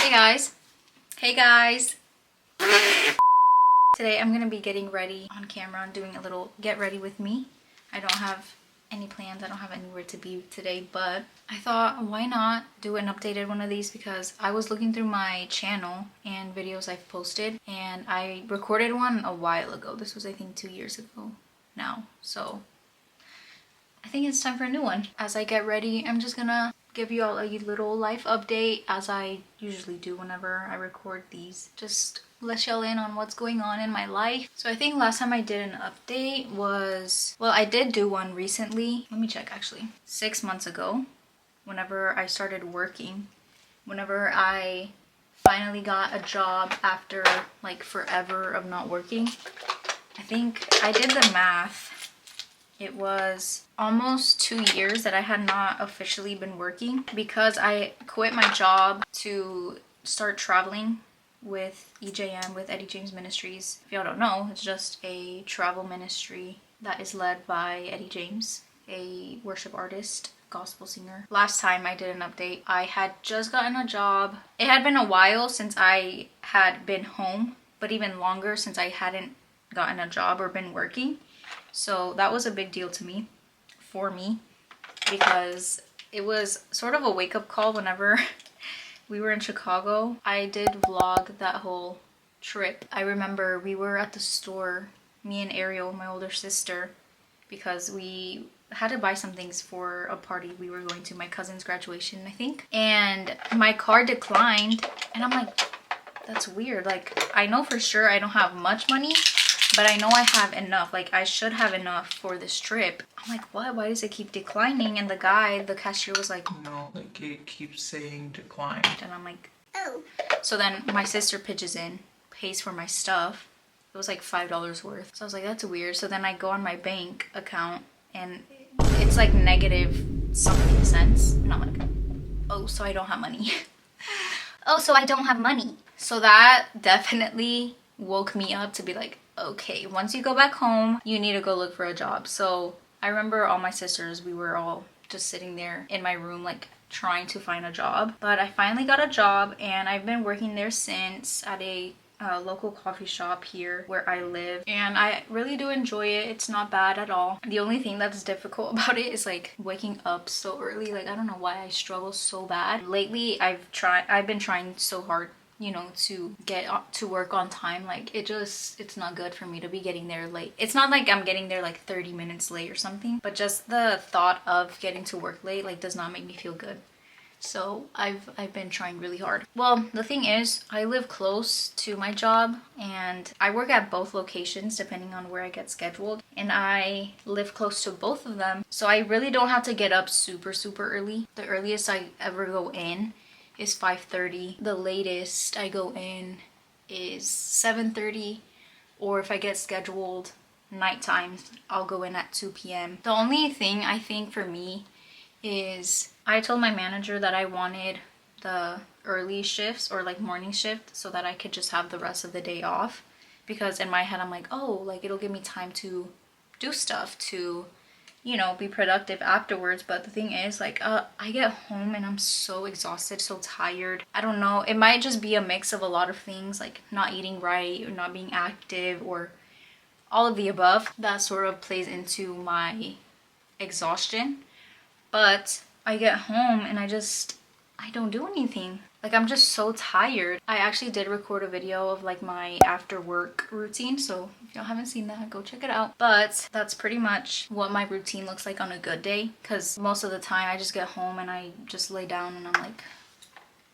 Hey guys. Hey guys. Today I'm gonna be getting ready on camera and doing a little get ready with me. I don't have any plans. I don't have anywhere to be today, but I thought why not do an updated one of these because I was looking through my channel and videos I've posted and I recorded one a while ago. This was I think 2 years ago now. So I think it's time for a new one. As I get ready, I'm just gonna give you all a little life update as I usually do whenever I record these. Just let y'all in on what's going on in my life. So I think last time I did an update was, well, I did do one recently. Let me check actually. 6 months ago, whenever I started working, whenever I finally got a job after like forever of not working. I think I did the math. It was almost 2 years that I had not officially been working because I quit my job to start traveling with EJM, with Eddie James Ministries. If y'all don't know, it's just a travel ministry that is led by Eddie James, a worship artist, gospel singer. Last time I did an update, I had just gotten a job. It had been a while since I had been home, but even longer since I hadn't gotten a job or been working. So that was a big deal to me, for me, because it was sort of a wake-up call whenever we were in Chicago. I did vlog that whole trip. I remember we were at the store, me and Ariel, my older sister, because we had to buy some things for a party we were going to, my cousin's graduation, I think. And my card declined, and I'm like, that's weird. Like, I know for sure I don't have much money, but I know I have enough. Like, I should have enough for this trip. I'm like, what? Why does it keep declining? And the guy, the cashier was like, no, like it keeps saying decline. And I'm like, oh. So then my sister pitches in, pays for my stuff. It was like $5 worth. So I was like, that's weird. So then I go on my bank account and it's like negative something cents. And I'm like, oh, so I don't have money. Oh, so I don't have money. So that definitely woke me up to be like, okay, once you go back home, you need to go look for a job. So I remember all my sisters, we were all just sitting there in my room, like trying to find a job. But I finally got a job and I've been working there since at a local coffee shop here where I live. And I really do enjoy it. It's not bad at all. The only thing that's difficult about it is like waking up so early. Like, I don't know why I struggle so bad. Lately, I've been trying so hard, you know, to get to work on time. Like, it's not good for me to be getting there late. It's not like I'm getting there like 30 minutes late or something, but just the thought of getting to work late like does not make me feel good. So I've been trying really hard. Well, the thing is, I live close to my job and I work at both locations depending on where I get scheduled, and I live close to both of them. So I really don't have to get up super early. The earliest I ever go in is 5:30. The latest I go in is 7:30, or if I get scheduled nighttime, I'll go in at 2 p.m. The only thing I think for me is I told my manager that I wanted the early shifts or like morning shift so that I could just have the rest of the day off, because in my head I'm like, oh, like it'll give me time to do stuff, to, you know, be productive afterwards. But the thing is, like, I get home and I'm so exhausted, so tired. I don't know, it might just be a mix of a lot of things, like not eating right or not being active or all of the above that sort of plays into my exhaustion. But I get home and I don't do anything. Like, I'm just so tired. I actually did record a video of like my after work routine, so if y'all haven't seen that, go check it out. But that's pretty much what my routine looks like on a good day, because most of the time I just get home and I just lay down and I'm like,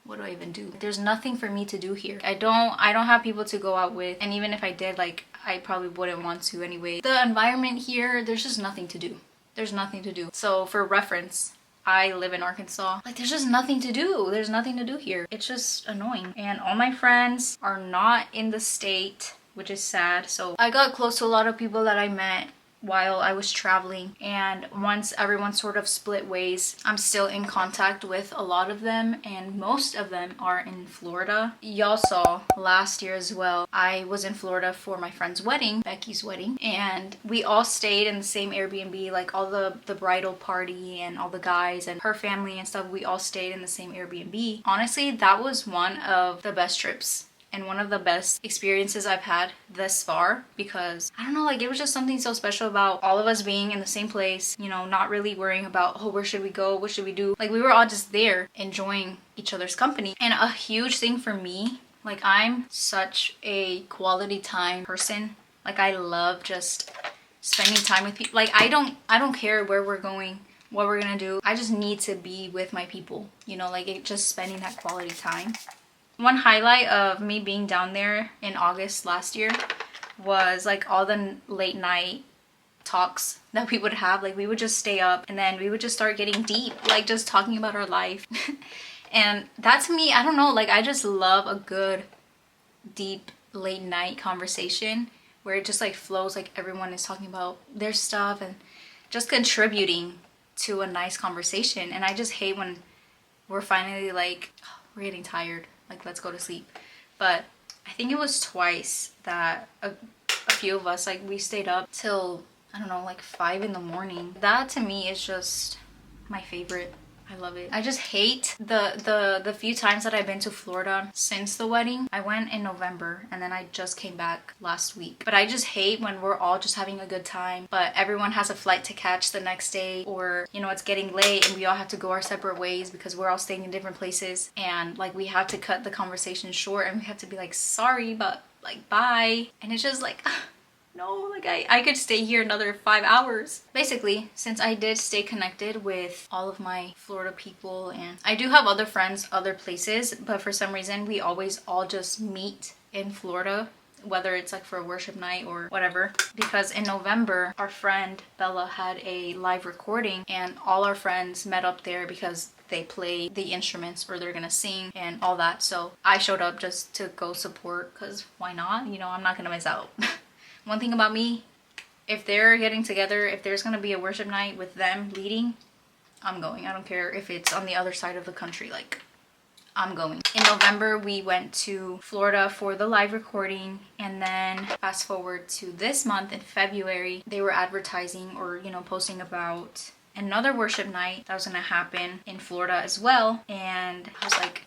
what do I even do? There's nothing for me to do here. I don't have people to go out with, and even if I did, like, I probably wouldn't want to anyway. The environment here, there's just nothing to do. There's nothing to do. So for reference, I live in Arkansas. Like, there's just nothing to do. There's nothing to do here. It's just annoying. And all my friends are not in the state, which is sad. So I got close to a lot of people that I met while I was traveling, and once everyone sort of split ways, I'm still in contact with a lot of them, and most of them are in Florida. Y'all saw last year as well, I was in Florida for my friend's wedding, Becky's wedding, and we all stayed in the same Airbnb, like all the bridal party and all the guys and her family and stuff, we all stayed in the same Airbnb. Honestly, that was one of the best trips and one of the best experiences I've had thus far, because I don't know, like it was just something so special about all of us being in the same place, you know, not really worrying about, oh, where should we go, what should we do. Like we were all just there enjoying each other's company. And a huge thing for me, like I'm such a quality time person. Like I love just spending time with people. Like I don't care where we're going, what we're gonna do. I just need to be with my people, you know, like just spending that quality time. One highlight of me being down there in August last year was like all the late night talks that we would have. Like we would just stay up and then we would just start getting deep, like just talking about our life. And that to me, I don't know, like I just love a good deep late night conversation where it just like flows, like everyone is talking about their stuff and just contributing to a nice conversation. And I just hate when we're finally like, oh, we're getting tired, like let's go to sleep. But I think it was twice that a few of us, like we stayed up till, I don't know, like 5 in the morning. That to me is just my favorite. I love it. I just hate the few times that I've been to Florida since the wedding. I went in November and then I just came back last week. But I just hate when we're all just having a good time, but everyone has a flight to catch the next day, or you know, it's getting late and we all have to go our separate ways because we're all staying in different places, and like we have to cut the conversation short and we have to be like, sorry, but like bye. And it's just like no, like I could stay here another 5 hours. Basically, since I did stay connected with all of my Florida people, and I do have other friends other places, but for some reason we always all just meet in Florida, whether it's like for a worship night or whatever. Because in November, our friend Bella had a live recording and all our friends met up there because they play the instruments or they're gonna sing and all that. So I showed up just to go support, because why not? You know, I'm not gonna miss out. One thing about me, if they're getting together, if there's gonna be a worship night with them leading, I'm going. I don't care if it's on the other side of the country, like I'm going. In November, we went to Florida for the live recording, and then fast forward to this month in February, they were advertising or, you know, posting about another worship night that was gonna happen in Florida as well, and I was like,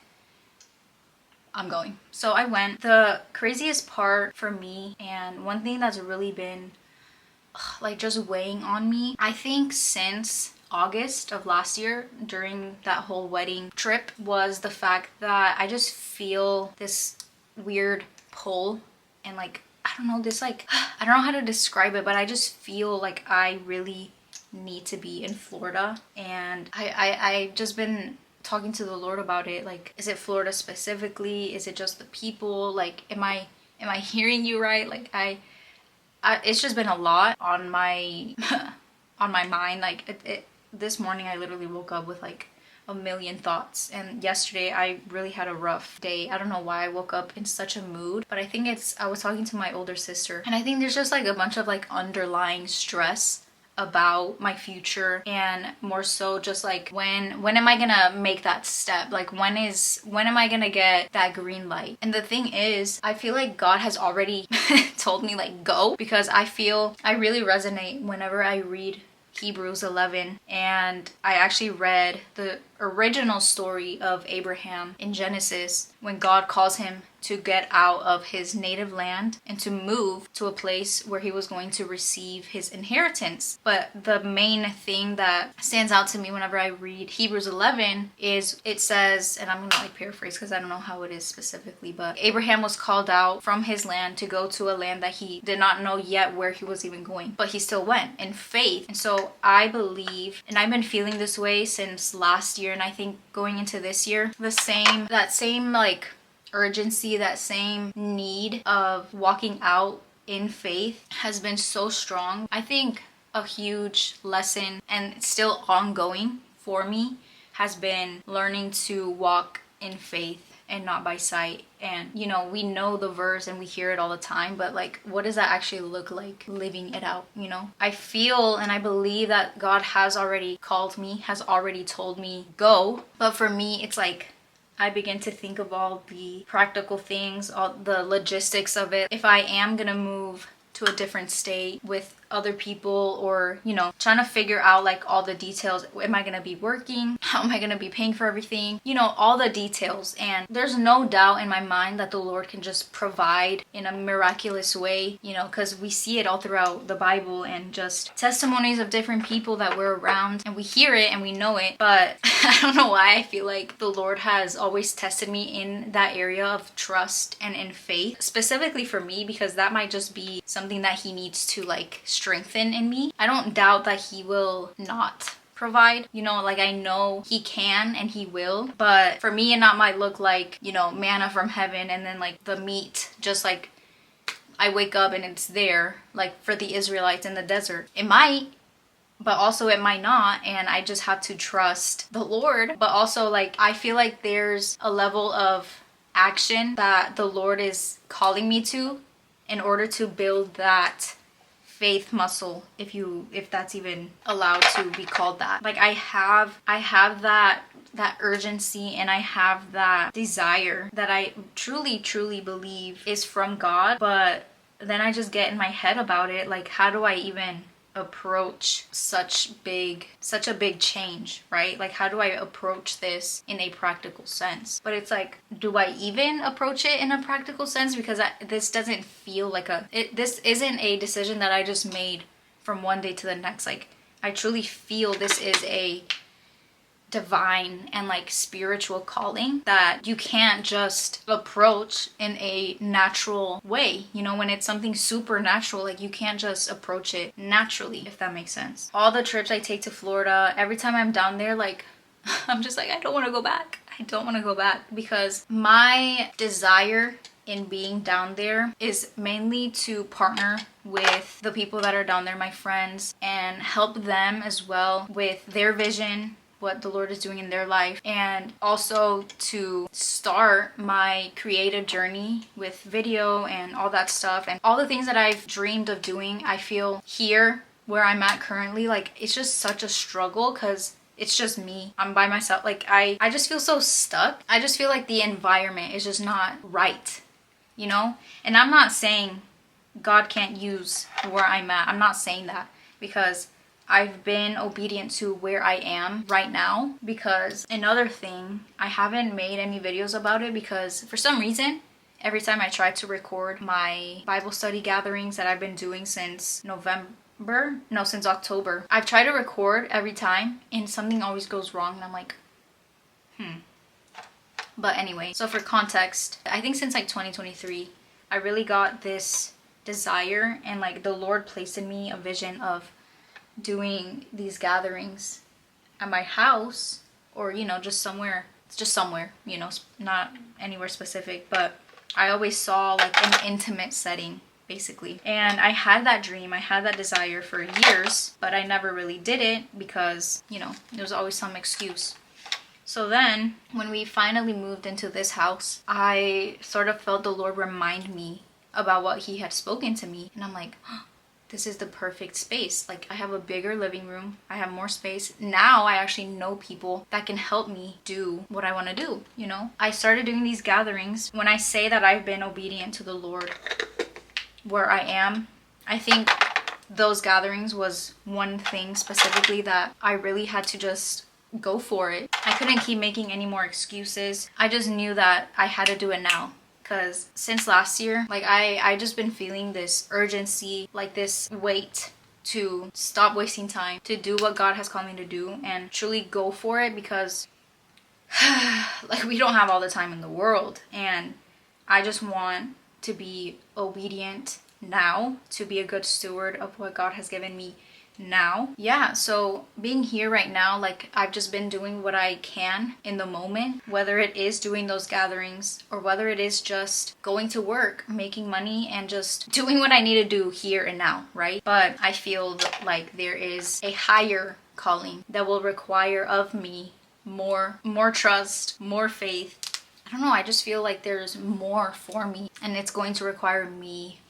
I'm going. So I went. The craziest part for me, and one thing that's really been like just weighing on me, I think since August of last year during that whole wedding trip, was the fact that I just feel this weird pull and like, I don't know, this like, I don't know how to describe it, but I just feel like I really need to be in Florida. And I just been talking to the Lord about it. Like, is it Florida specifically? Is it just the people? Like, am I hearing you right? Like, it's just been a lot on my on my mind. Like this morning I literally woke up with like a million thoughts, and yesterday I really had a rough day. I don't know why I woke up in such a mood, but I think I was talking to my older sister, and I think there's just like a bunch of like underlying stress about my future, and more so just like when am I gonna make that step? Like when am I gonna get that green light? And the thing is, I feel like God has already told me like go, because I really resonate whenever I read Hebrews 11, and I actually read the original story of Abraham in Genesis when God calls him to get out of his native land and to move to a place where he was going to receive his inheritance. But the main thing that stands out to me whenever I read Hebrews 11 is it says, and I'm gonna like paraphrase because I don't know how it is specifically, but Abraham was called out from his land to go to a land that he did not know yet where he was even going, but he still went in faith. And so I believe, and I've been feeling this way since last year, and I think going into this year, that same like urgency, that same need of walking out in faith has been so strong. I think a huge lesson, and still ongoing for me, has been learning to walk in faith and not by sight. And you know, we know the verse and we hear it all the time, but like, what does that actually look like living it out? You know, I feel and I believe that God has already called me, has already told me go, but for me it's like I begin to think of all the practical things, all the logistics of it. If I am gonna move to a different state with other people, or you know, trying to figure out like all the details. Am I gonna be working? How am I gonna be paying for everything? You know, all the details. And there's no doubt in my mind that the Lord can just provide in a miraculous way, you know, because we see it all throughout the Bible and just testimonies of different people that we're around, and we hear it and we know it. But I don't know why I feel like the Lord has always tested me in that area of trust and in faith, specifically for me, because that might just be something that he needs to like strengthen in me. I don't doubt that he will not provide, you know, like I know he can and he will, but for me it not might look like, you know, manna from heaven and then like the meat just like I wake up and it's there, like for the Israelites in the desert. It might, but also it might not, and I just have to trust the Lord. But also like I feel like there's a level of action that the Lord is calling me to in order to build that faith muscle, if that's even allowed to be called that. Like I have that urgency, and I have that desire that I truly believe is from God, but then I just get in my head about it, like how do I even approach such a big change, right? Like how do I approach this in a practical sense? But it's like, do I even approach it in a practical sense? Because this doesn't feel like this isn't a decision that I just made from one day to the next. Like I truly feel this is a divine and like spiritual calling that you can't just approach in a natural way. You know, when it's something supernatural, like you can't just approach it naturally, if that makes sense. All the trips I take to Florida, every time I'm down there, like I'm just like, I don't want to go back. I don't want to go back, because my desire in being down there is mainly to partner with the people that are down there, my friends, and help them as well with their vision, what the Lord is doing in their life, and also to start my creative journey with video and all that stuff and all the things that I've dreamed of doing. I feel here where I'm at currently, like it's just such a struggle because it's just me. I'm by myself. Like I just feel so stuck. I just feel like the environment is just not right, you know? And I'm not saying God can't use where I'm at. I'm not saying that, because I've been obedient to where I am right now. Because another thing, I haven't made any videos about it because for some reason, every time I try to record my Bible study gatherings that I've been doing since since October, I've tried to record every time and something always goes wrong, and I'm like, But anyway, so for context, I think since like 2023, I really got this desire, and like the Lord placed in me a vision of doing these gatherings at my house, or you know, just somewhere, you know, not anywhere specific, but I always saw like an intimate setting basically. And I had that dream, I had that desire for years, but I never really did it because, you know, there was always some excuse. So then when we finally moved into this house, I sort of felt the Lord remind me about what he had spoken to me, and I'm like, this is the perfect space. Like I have a bigger living room, I have more space. Now I actually know people that can help me do what I want to do, you know? I started doing these gatherings. When I say that I've been obedient to the Lord where I am, I think those gatherings was one thing specifically that I really had to just go for it. I couldn't keep making any more excuses. I just knew that I had to do it now. Because since last year, like I just been feeling this urgency, like this weight to stop wasting time, to do what God has called me to do and truly go for it, because like we don't have all the time in the world, and I just want to be obedient now, to be a good steward of what God has given me now. Yeah, so being here right now, like I've just been doing what I can in the moment, whether it is doing those gatherings or whether it is just going to work, making money, and just doing what I need to do here and now, right? But I feel like there is a higher calling that will require of me more trust, more faith, I don't know, I just feel like there's more for me, and it's going to require me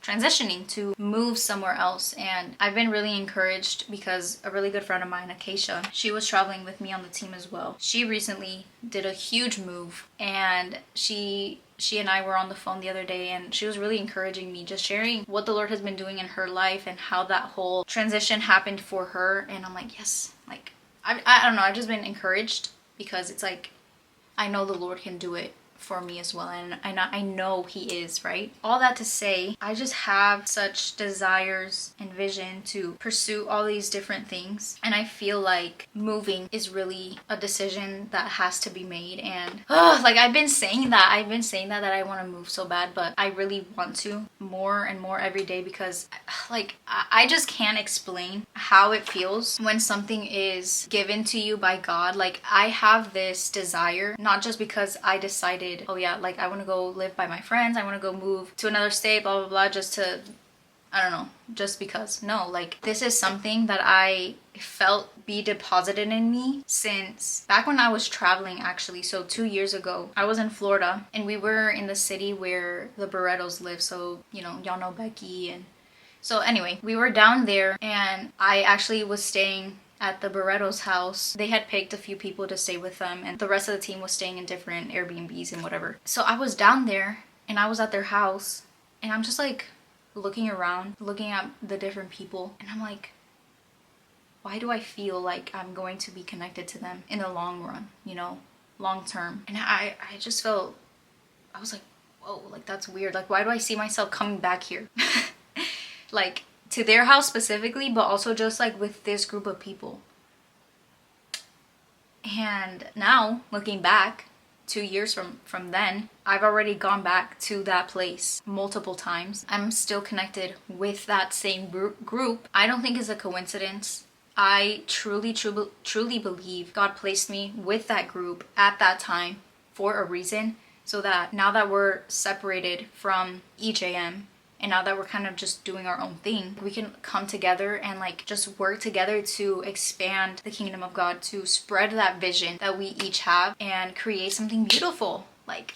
transitioning to move somewhere else. And I've been really encouraged because a really good friend of mine, Acacia, she was traveling with me on the team as well. She recently did a huge move, and she and I were on the phone the other day, and she was really encouraging me, just sharing what the Lord has been doing in her life and how that whole transition happened for her. And I'm like, yes, like I don't know, I've just been encouraged because it's like I know the Lord can do it for me as well, and I know he is, right? All that to say, I just have such desires and vision to pursue all these different things, and I feel like moving is really a decision that has to be made. And like I've been saying that I want to move so bad, but I really want to more and more every day, because like I just can't explain how it feels when something is given to you by God. Like I have this desire, not just because I decided, oh yeah, like I want to go live by my friends, I want to go move to another state, blah blah blah, just to, I don't know, just because. No, like this is something that I felt be deposited in me since back when I was traveling, actually. So 2 years ago, I was in Florida, and we were in the city where the Barrettos live. So, you know, y'all know Becky. And so anyway, we were down there, and I actually was staying at the Barretto's house. They had picked a few people to stay with them, and the rest of the team was staying in different Airbnbs and whatever. So I was down there, and I was at their house, and I'm just like looking around, looking at the different people, and I'm like, why do I feel like I'm going to be connected to them in the long run, you know, long term? And I just felt, I was like, whoa, like that's weird. Like, why do I see myself coming back here? Like, to their house specifically, but also just like with this group of people. And now, looking back, 2 years from then, I've already gone back to that place multiple times. I'm still connected with that same group. I don't think it's a coincidence. I truly believe God placed me with that group at that time for a reason, so that now that we're separated from EJM, and now that we're kind of just doing our own thing, we can come together and like just work together to expand the kingdom of God, to spread that vision that we each have and create something beautiful. Like,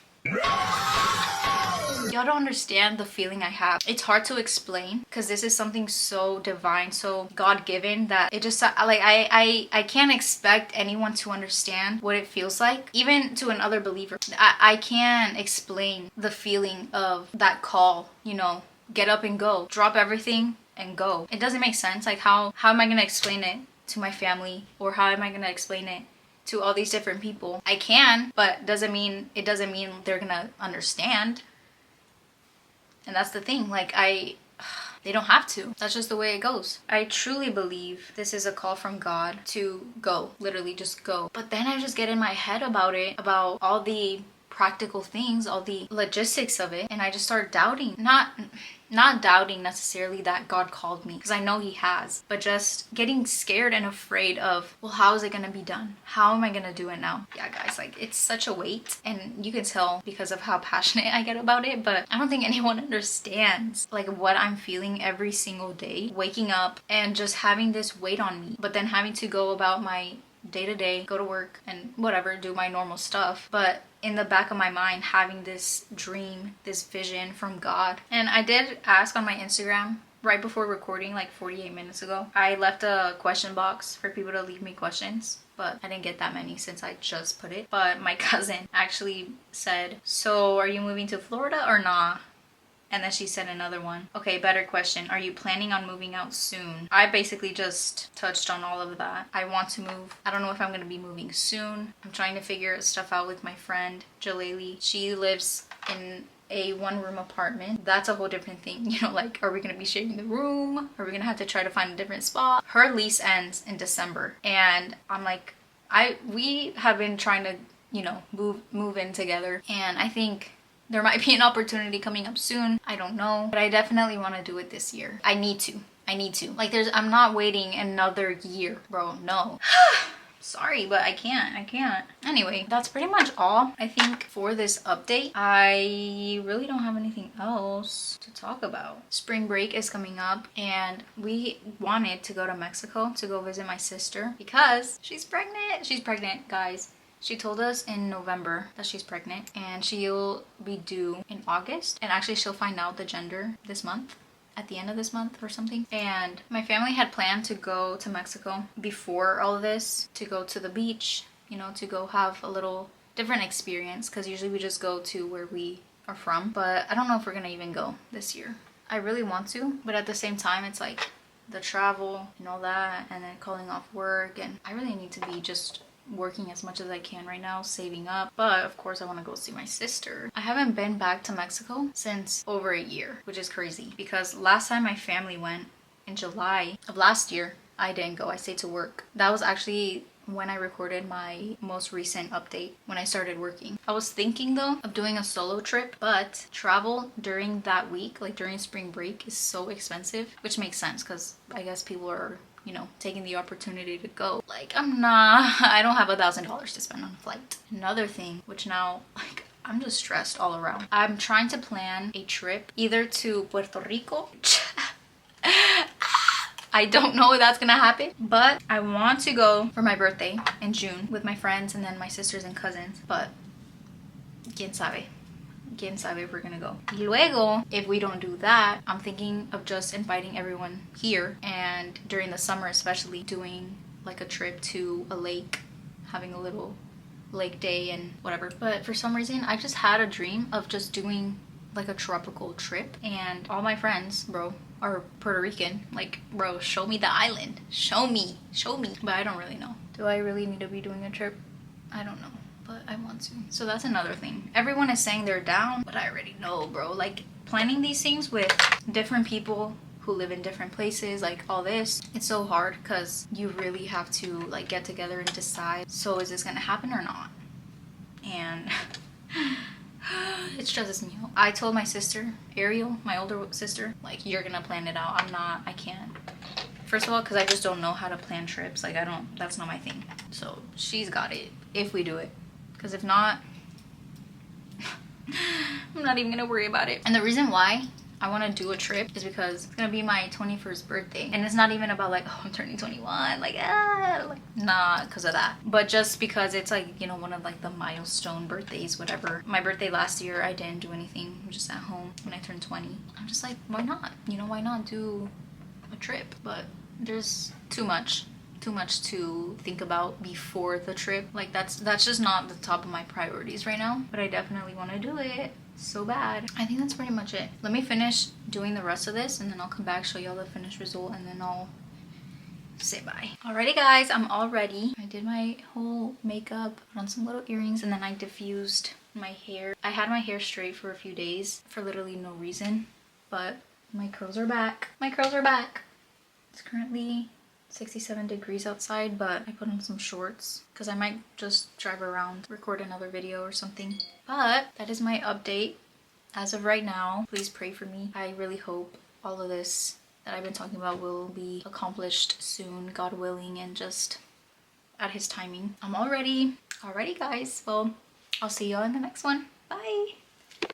y'all don't understand the feeling I have. It's hard to explain because this is something so divine, so God-given, that it just like I can't expect anyone to understand what it feels like, even to another believer. I can't explain the feeling of that call, you know, get up and go, drop everything and go. It doesn't make sense. Like how am I gonna explain it to my family, or how am I gonna explain it to all these different people? I can, but it doesn't mean they're gonna understand. And that's the thing, like they don't have to. That's just the way it goes. I truly believe this is a call from God to go, literally just go. But then I just get in my head about it, about all the practical things, all the logistics of it, and I just start doubting. Not doubting necessarily that God called me, because I know he has, but just getting scared and afraid of, well, how is it gonna be done? How am I gonna do it now? Yeah, guys, like it's such a weight, and you can tell because of how passionate I get about it, but I don't think anyone understands like what I'm feeling every single day, waking up and just having this weight on me, but then having to go about my day-to-day, go to work and whatever, do my normal stuff, but in the back of my mind having this dream, this vision from God. And I did ask on my Instagram right before recording, like 48 minutes ago. I left a question box for people to leave me questions, but I didn't get that many since I just put it. But my cousin actually said, so are you moving to Florida or nah? And then she said another one. Okay, better question. Are you planning on moving out soon? I basically just touched on all of that. I want to move. I don't know if I'm going to be moving soon. I'm trying to figure stuff out with my friend, Jaleli. She lives in a one-room apartment. That's a whole different thing. You know, like, are we going to be sharing the room? Are we going to have to try to find a different spot? Her lease ends in December. And I'm like, we have been trying to, you know, move in together. And I think there might be an opportunity coming up soon. I don't know. But I definitely want to do it this year. I need to. Like, I'm not waiting another year, bro. No. Sorry, but I can't. Anyway, that's pretty much all I think for this update. I really don't have anything else to talk about. Spring break is coming up, and we wanted to go to Mexico to go visit my sister because she's pregnant. She's pregnant, guys. She told us in November that she's pregnant and she'll be due in August. And actually she'll find out the gender this month, at the end of this month or something. And my family had planned to go to Mexico before all of this, to go to the beach, you know, to go have a little different experience, because usually we just go to where we are from. But I don't know if we're gonna even go this year. I really want to, but at the same time it's like the travel and all that, and then calling off work, and I really need to be just working as much as I can right now, saving up. But of course I want to go see my sister. I haven't been back to Mexico since over a year, which is crazy, because last time my family went in July of last year, I didn't go. I stayed to work. That was actually when I recorded my most recent update when I started working. I was thinking though of doing a solo trip, but travel during that week, like during spring break, is so expensive, which makes sense because I guess people are, you know, taking the opportunity to go. Like I don't have $1,000 to spend on a flight. Another thing, which now like I'm just stressed all around. I'm trying to plan a trip either to Puerto Rico. I don't know if that's gonna happen, but I want to go for my birthday in June with my friends and then my sisters and cousins, but quién sabe if we're gonna go. Y luego, if we don't do that, I'm thinking of just inviting everyone here, and during the summer especially, doing like a trip to a lake, having a little lake day and whatever. But for some reason I just had a dream of just doing like a tropical trip, and all my friends, bro, are Puerto Rican. Like, bro, show me the island, show me. But I don't really know. Do I really need to be doing a trip? I don't know, but I want to. So that's another thing. Everyone is saying they're down, but I already know, bro. Like, planning these things with different people who live in different places, like all this, it's so hard because you really have to like get together and decide, so is this gonna happen or not? And it stresses me out. I told my sister, Ariel, my older sister, like, you're gonna plan it out. I can't. First of all, because I just don't know how to plan trips. Like, that's not my thing. So she's got it if we do it. Because if not, I'm not even gonna worry about it. And the reason why I want to do a trip is because it's gonna be my 21st birthday, and it's not even about like, oh, I'm turning 21, like nah, because of that, but just because it's like, you know, one of like the milestone birthdays, whatever. My birthday last year, I didn't do anything. I'm just at home. When I turned 20, I'm just like, why not, you know, why not do a trip? But there's too much to think about before the trip. Like, that's just not the top of my priorities right now, but I definitely want to do it so bad. I think that's pretty much it. Let me finish doing the rest of this, and then I'll come back, show y'all the finished result, and then I'll say bye. Alrighty guys, I'm all ready. I did my whole makeup, put on some little earrings, and then I diffused my hair. I had my hair straight for a few days for literally no reason, but my curls are back. It's currently 67 degrees outside, but I put on some shorts because I might just drive around, record another video or something. But that is my update as of right now. Please pray for me. I really hope all of this that I've been talking about will be accomplished soon, God willing, and just at his timing. I'm all ready. Alrighty guys, well, I'll see y'all in the next one. Bye.